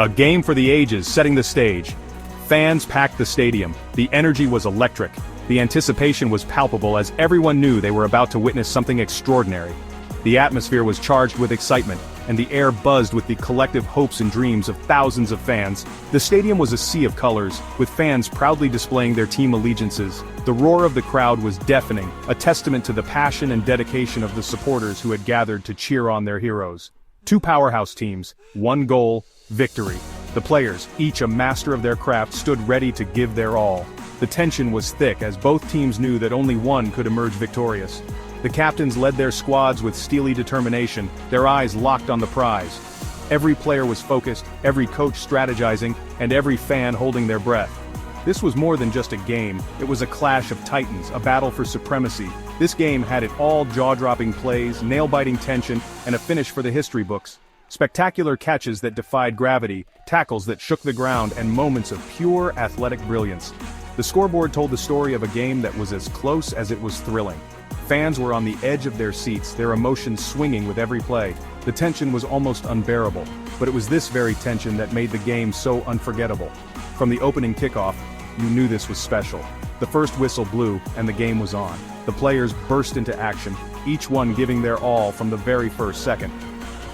A game for the ages setting the stage. Fans packed the stadium. The energy was electric. The anticipation was palpable as everyone knew they were about to witness something extraordinary. The atmosphere was charged with excitement, and the air buzzed with the collective hopes and dreams of thousands of fans. The stadium was a sea of colors, with fans proudly displaying their team allegiances. The roar of the crowd was deafening, a testament to the passion and dedication of the supporters who had gathered to cheer on their heroes. Two powerhouse teams, one goal, victory. The players, each a master of their craft, stood ready to give their all. The tension was thick as both teams knew that only one could emerge victorious. The captains led their squads with steely determination, their eyes locked on the prize. Every player was focused, every coach strategizing, and every fan holding their breath. This was more than just a game, it was a clash of titans, a battle for supremacy. This game had it all: jaw-dropping plays, nail-biting tension, and a finish for the history books. Spectacular catches that defied gravity, tackles that shook the ground, and moments of pure athletic brilliance. The scoreboard told the story of a game that was as close as it was thrilling. Fans were on the edge of their seats, their emotions swinging with every play. The tension was almost unbearable, but it was this very tension that made the game so unforgettable. From the opening kickoff, you knew this was special. The first whistle blew, and the game was on. The players burst into action, each one giving their all from the very first second.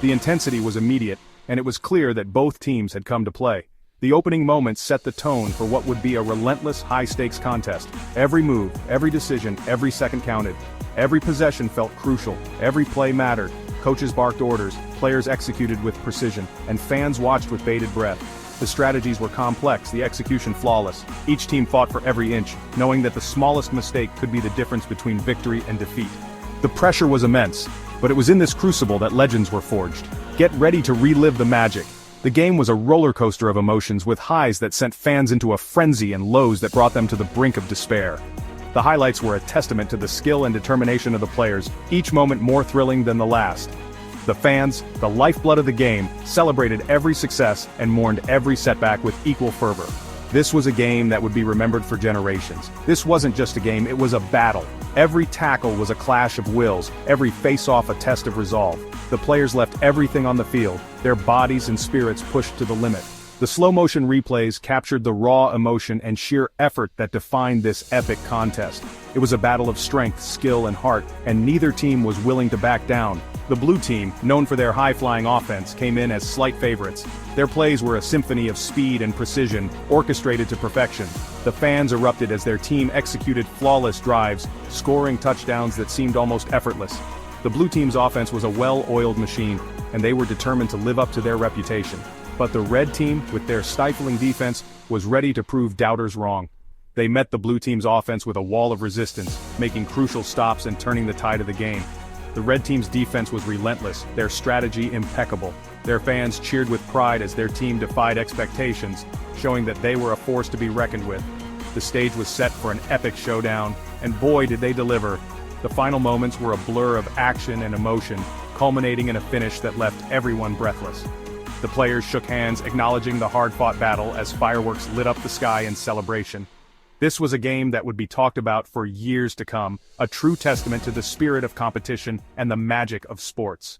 The intensity was immediate, and it was clear that both teams had come to play. The opening moments set the tone for what would be a relentless, high-stakes contest. Every move, every decision, every second counted. Every possession felt crucial, every play mattered. Coaches barked orders, players executed with precision, and fans watched with bated breath. The strategies were complex, the execution flawless. Each team fought for every inch, knowing that the smallest mistake could be the difference between victory and defeat. The pressure was immense, but it was in this crucible that legends were forged. Get ready to relive the magic. The game was a roller coaster of emotions, with highs that sent fans into a frenzy and lows that brought them to the brink of despair. The highlights were a testament to the skill and determination of the players, each moment more thrilling than the last. The fans, the lifeblood of the game, celebrated every success and mourned every setback with equal fervor. This was a game that would be remembered for generations. This wasn't just a game, it was a battle. Every tackle was a clash of wills, every face-off a test of resolve. The players left everything on the field, their bodies and spirits pushed to the limit. The slow-motion replays captured the raw emotion and sheer effort that defined this epic contest. It was a battle of strength, skill, and heart, and neither team was willing to back down. The blue team, known for their high-flying offense, came in as slight favorites. Their plays were a symphony of speed and precision, orchestrated to perfection. The fans erupted as their team executed flawless drives, scoring touchdowns that seemed almost effortless. The blue team's offense was a well-oiled machine, and they were determined to live up to their reputation. But the red team, with their stifling defense, was ready to prove doubters wrong. They met the blue team's offense with a wall of resistance, making crucial stops and turning the tide of the game. The red team's defense was relentless, their strategy impeccable. Their fans cheered with pride as their team defied expectations, showing that they were a force to be reckoned with. The stage was set for an epic showdown, and boy did they deliver. The final moments were a blur of action and emotion, culminating in a finish that left everyone breathless. The players shook hands, acknowledging the hard-fought battle as fireworks lit up the sky in celebration. This was a game that would be talked about for years to come, a true testament to the spirit of competition and the magic of sports.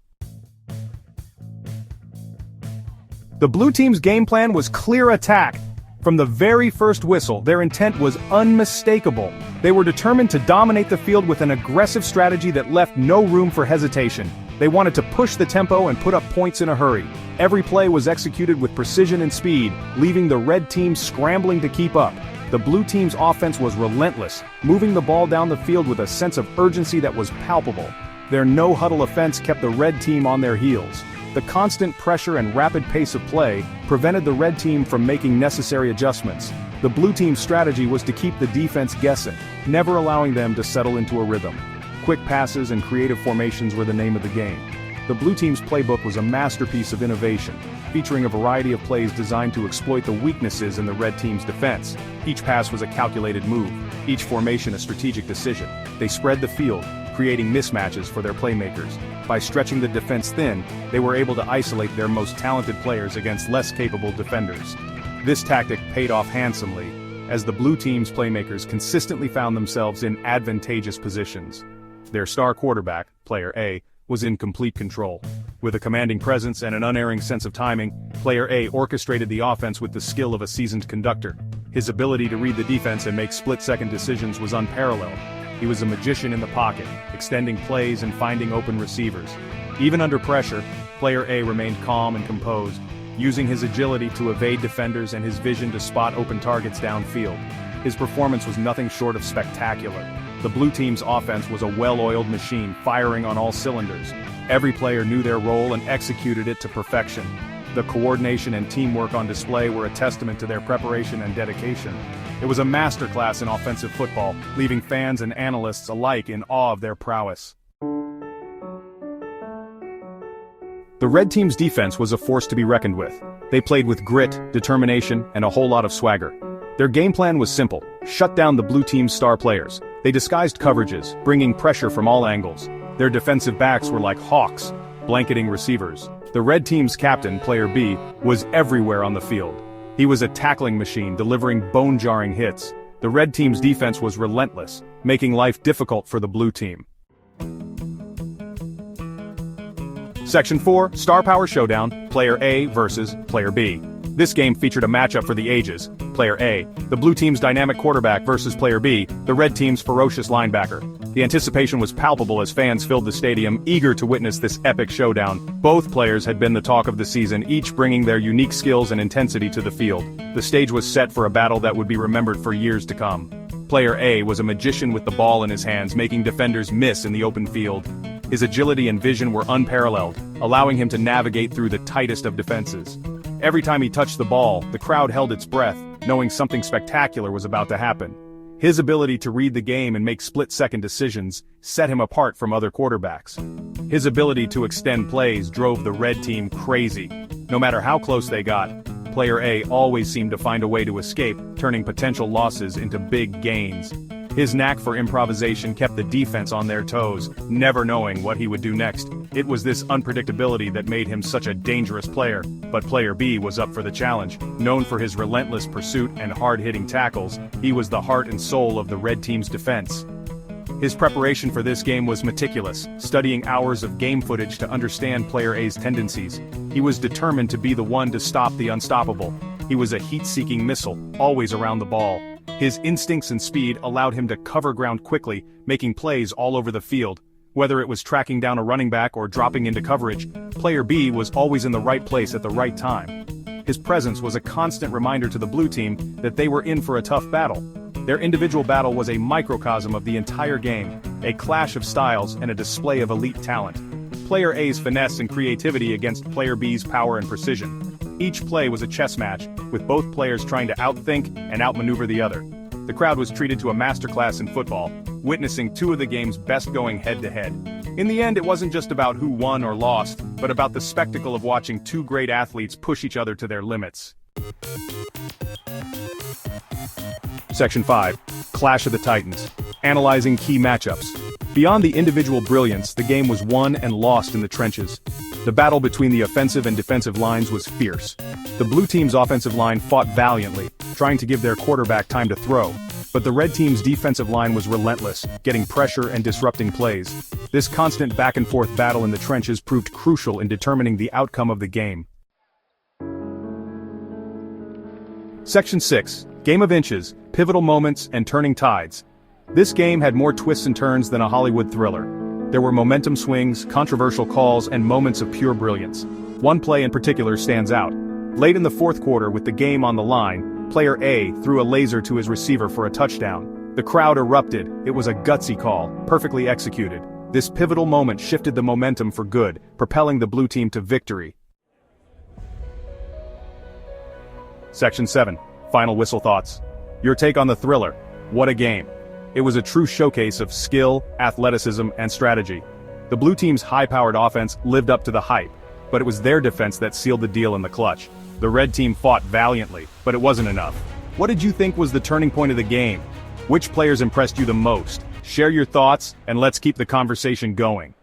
The blue team's game plan was clear attack. From the very first whistle, their intent was unmistakable. They were determined to dominate the field with an aggressive strategy that left no room for hesitation. They wanted to push the tempo and put up points in a hurry. Every play was executed with precision and speed, leaving the red team scrambling to keep up. The blue team's offense was relentless, moving the ball down the field with a sense of urgency that was palpable. Their no-huddle offense kept the red team on their heels. The constant pressure and rapid pace of play prevented the red team from making necessary adjustments. The blue team's strategy was to keep the defense guessing, never allowing them to settle into a rhythm. Quick passes and creative formations were the name of the game. The blue team's playbook was a masterpiece of innovation, featuring a variety of plays designed to exploit the weaknesses in the red team's defense. Each pass was a calculated move, each formation a strategic decision. They spread the field, creating mismatches for their playmakers. By stretching the defense thin, they were able to isolate their most talented players against less capable defenders. This tactic paid off handsomely, as the blue team's playmakers consistently found themselves in advantageous positions. Their star quarterback, player A, was in complete control. With a commanding presence and an unerring sense of timing, player A orchestrated the offense with the skill of a seasoned conductor. His ability to read the defense and make split-second decisions was unparalleled. He was a magician in the pocket, extending plays and finding open receivers. Even under pressure, player A remained calm and composed, using his agility to evade defenders and his vision to spot open targets downfield. His performance was nothing short of spectacular. The blue team's offense was a well-oiled machine, firing on all cylinders. Every player knew their role and executed it to perfection. The coordination and teamwork on display were a testament to their preparation and dedication. It was a masterclass in offensive football, leaving fans and analysts alike in awe of their prowess. The red team's defense was a force to be reckoned with. They played with grit, determination, and a whole lot of swagger. Their game plan was simple: shut down the blue team's star players. They disguised coverages, bringing pressure from all angles. Their defensive backs were like hawks, blanketing receivers. The red team's captain, player B, was everywhere on the field. He was a tackling machine, delivering bone-jarring hits. The red team's defense was relentless, making life difficult for the blue team. Section 4, Star Power Showdown, Player A versus Player B. This game featured a matchup for the ages. Player A, the blue team's dynamic quarterback versus Player B, the red team's ferocious linebacker. The anticipation was palpable as fans filled the stadium, eager to witness this epic showdown. Both players had been the talk of the season, each bringing their unique skills and intensity to the field. The stage was set for a battle that would be remembered for years to come. Player A was a magician with the ball in his hands, making defenders miss in the open field. His agility and vision were unparalleled, allowing him to navigate through the tightest of defenses. Every time he touched the ball, the crowd held its breath, knowing something spectacular was about to happen. His ability to read the game and make split-second decisions set him apart from other quarterbacks. His ability to extend plays drove the red team crazy. No matter how close they got, player A always seemed to find a way to escape, turning potential losses into big gains. His knack for improvisation kept the defense on their toes, never knowing what he would do next. It was this unpredictability that made him such a dangerous player, but player B was up for the challenge. Known for his relentless pursuit and hard-hitting tackles, he was the heart and soul of the red team's defense. His preparation for this game was meticulous, studying hours of game footage to understand player A's tendencies. He was determined to be the one to stop the unstoppable. He was a heat-seeking missile, always around the ball. His instincts and speed allowed him to cover ground quickly, making plays all over the field. Whether it was tracking down a running back or dropping into coverage, player B was always in the right place at the right time. His presence was a constant reminder to the blue team that they were in for a tough battle. Their individual battle was a microcosm of the entire game, a clash of styles and a display of elite talent. Player A's finesse and creativity against player B's power and precision. Each play was a chess match, with both players trying to outthink and outmaneuver the other. The crowd was treated to a masterclass in football, witnessing two of the game's best going head-to-head. In the end, it wasn't just about who won or lost, but about the spectacle of watching two great athletes push each other to their limits. Section 5, Clash of the Titans. Analyzing key matchups. Beyond the individual brilliance, the game was won and lost in the trenches. The battle between the offensive and defensive lines was fierce. The blue team's offensive line fought valiantly, trying to give their quarterback time to throw, but the red team's defensive line was relentless, getting pressure and disrupting plays. This constant back-and-forth battle in the trenches proved crucial in determining the outcome of the game. Section 6, Game of Inches, Pivotal Moments and Turning Tides. This game had more twists and turns than a Hollywood thriller. There were momentum swings, controversial calls, and moments of pure brilliance. One play in particular stands out. Late in the fourth quarter, with the game on the line, player A threw a laser to his receiver for a touchdown. The crowd erupted. It was a gutsy call, perfectly executed. This pivotal moment shifted the momentum for good, propelling the blue team to victory. Section 7, Final Whistle Thoughts. Your take on the thriller. What a game. It was a true showcase of skill, athleticism, and strategy. The blue team's high-powered offense lived up to the hype, but it was their defense that sealed the deal in the clutch. The red team fought valiantly, but it wasn't enough. What did you think was the turning point of the game? Which players impressed you the most? Share your thoughts, and let's keep the conversation going.